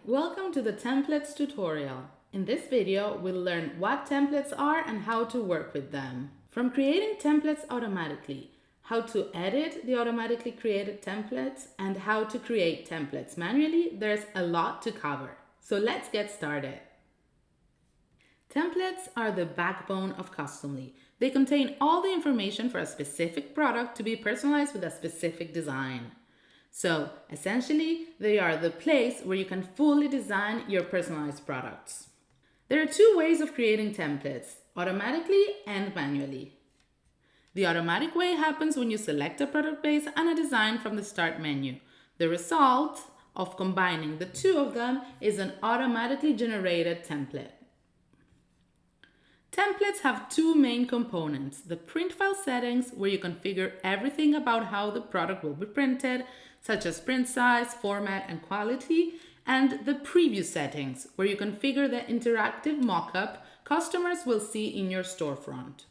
welcome to the templates tutorial. In this video, we'll learn what templates are and how to work with them. From creating templates automatically, how to edit the automatically created templates, and how to create templates manually, there's a lot to cover. So let's get started. Templates are the backbone of Customly. They contain all the information for a specific product to be personalized with a specific design. So essentially, they are the place where you can fully design your personalized products. There are two ways of creating templates, automatically and manually. The automatic way happens when you select a product base and a design from the start menu. The result of combining the two of them is an automatically generated template. Templates have two main components: the print file settings, where you configure everything about how the product will be printed, such as print size, format, and quality, and the preview settings, where you configure the interactive mockup customers will see in your storefront.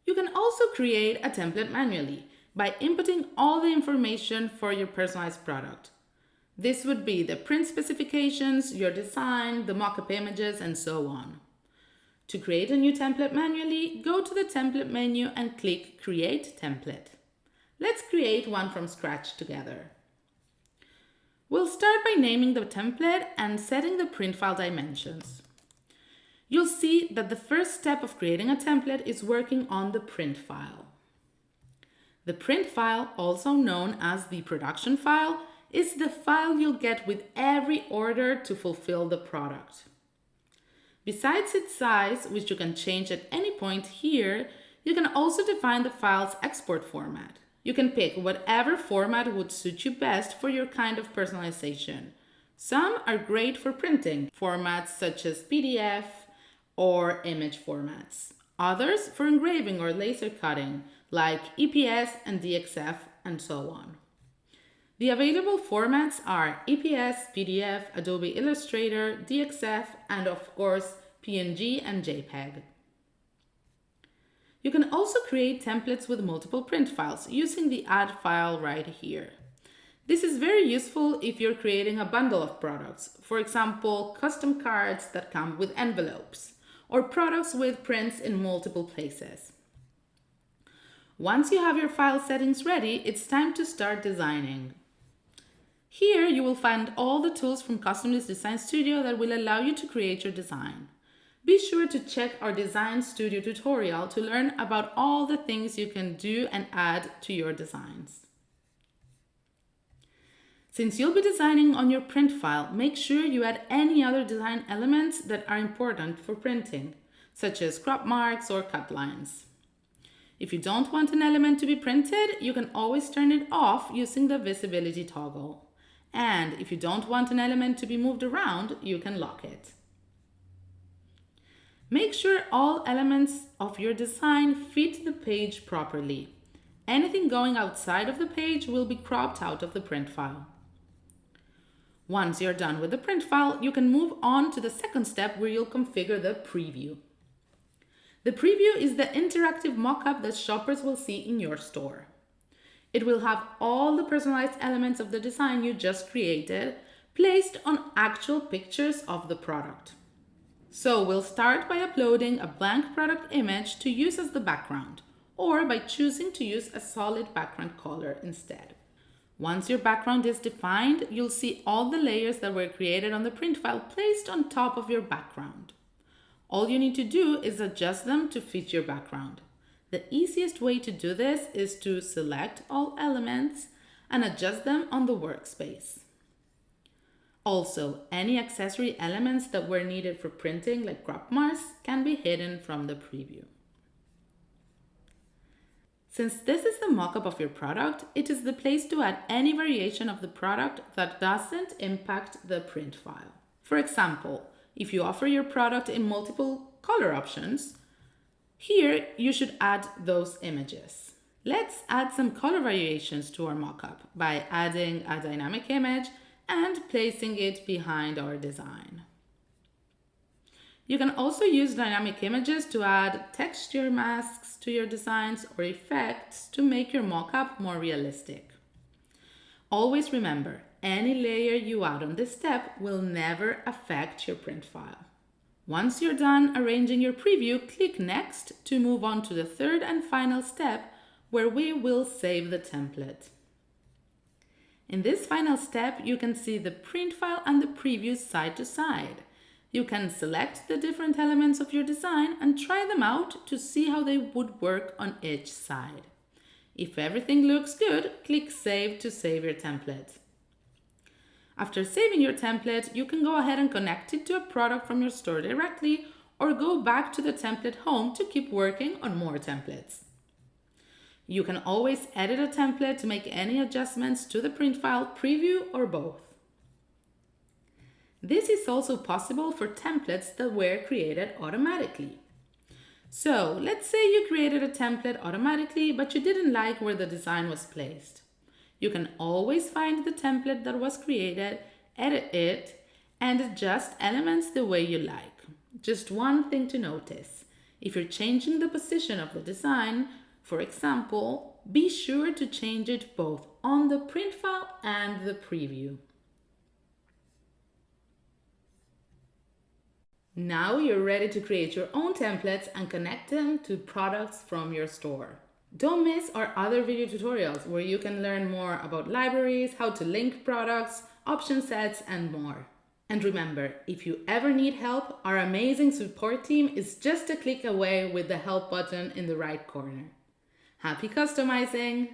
You can also create a template manually by inputting all the information for your personalized product. This would be the print specifications, your design, the mockup images, and so on. To create a new template manually, go to the template menu and click Create Template. Let's create one from scratch together. We'll start by naming the template and setting the print file dimensions. You'll see that the first step of creating a template is working on the print file. The print file, also known as the production file, is the file you'll get with every order to fulfill the product. Besides its size, which you can change at any point here, you can also define the file's export format. You can pick whatever format would suit you best for your kind of personalization. Some are great for printing, formats such as PDF or image formats. Others for engraving or laser cutting, like EPS and DXF, and so on. The available formats are EPS, PDF, Adobe Illustrator, DXF, and of course, PNG and JPEG. You can also create templates with multiple print files using the Add file right here. This is very useful if you're creating a bundle of products, for example, custom cards that come with envelopes, or products with prints in multiple places. Once you have your file settings ready, it's time to start designing. Here you will find all the tools from Customly's Design Studio that will allow you to create your design. Be sure to check our Design Studio tutorial to learn about all the things you can do and add to your designs. Since you'll be designing on your print file, make sure you add any other design elements that are important for printing, such as crop marks or cut lines. If you don't want an element to be printed, you can always turn it off using the visibility toggle. And if you don't want an element to be moved around, you can lock it. Make sure all elements of your design fit the page properly. Anything going outside of the page will be cropped out of the print file. Once you're done with the print file, you can move on to the second step where you'll configure the preview. The preview is the interactive mockup that shoppers will see in your store. It will have all the personalized elements of the design you just created placed on actual pictures of the product. So we'll start by uploading a blank product image to use as the background, or by choosing to use a solid background color instead. Once your background is defined, you'll see all the layers that were created on the print file placed on top of your background. All you need to do is adjust them to fit your background. The easiest way to do this is to select all elements and adjust them on the workspace. Also, any accessory elements that were needed for printing, like crop marks, can be hidden from the preview. Since this is the mockup of your product, it is the place to add any variation of the product that doesn't impact the print file. For example, if you offer your product in multiple color options, here you should add those images. Let's add some color variations to our mockup by adding a dynamic image and placing it behind our design. You can also use dynamic images to add texture masks to your designs or effects to make your mockup more realistic. Always remember, any layer you add on this step will never affect your print file. Once you're done arranging your preview, click Next to move on to the third and final step, where we will save the template. In this final step, you can see the print file and the preview side to side. You can select the different elements of your design and try them out to see how they would work on each side. If everything looks good, click Save to save your template. After saving your template, you can go ahead and connect it to a product from your store directly, or go back to the template home to keep working on more templates. You can always edit a template to make any adjustments to the print file, preview, or both. This is also possible for templates that were created automatically. So let's say you created a template automatically, but you didn't like where the design was placed. You can always find the template that was created, edit it, and adjust elements the way you like. Just one thing to notice: if you're changing the position of the design, for example, be sure to change it both on the print file and the preview. Now you're ready to create your own templates and connect them to products from your store. Don't miss our other video tutorials where you can learn more about libraries, how to link products, option sets, and more. And remember, if you ever need help, our amazing support team is just a click away with the help button in the right corner. Happy customizing!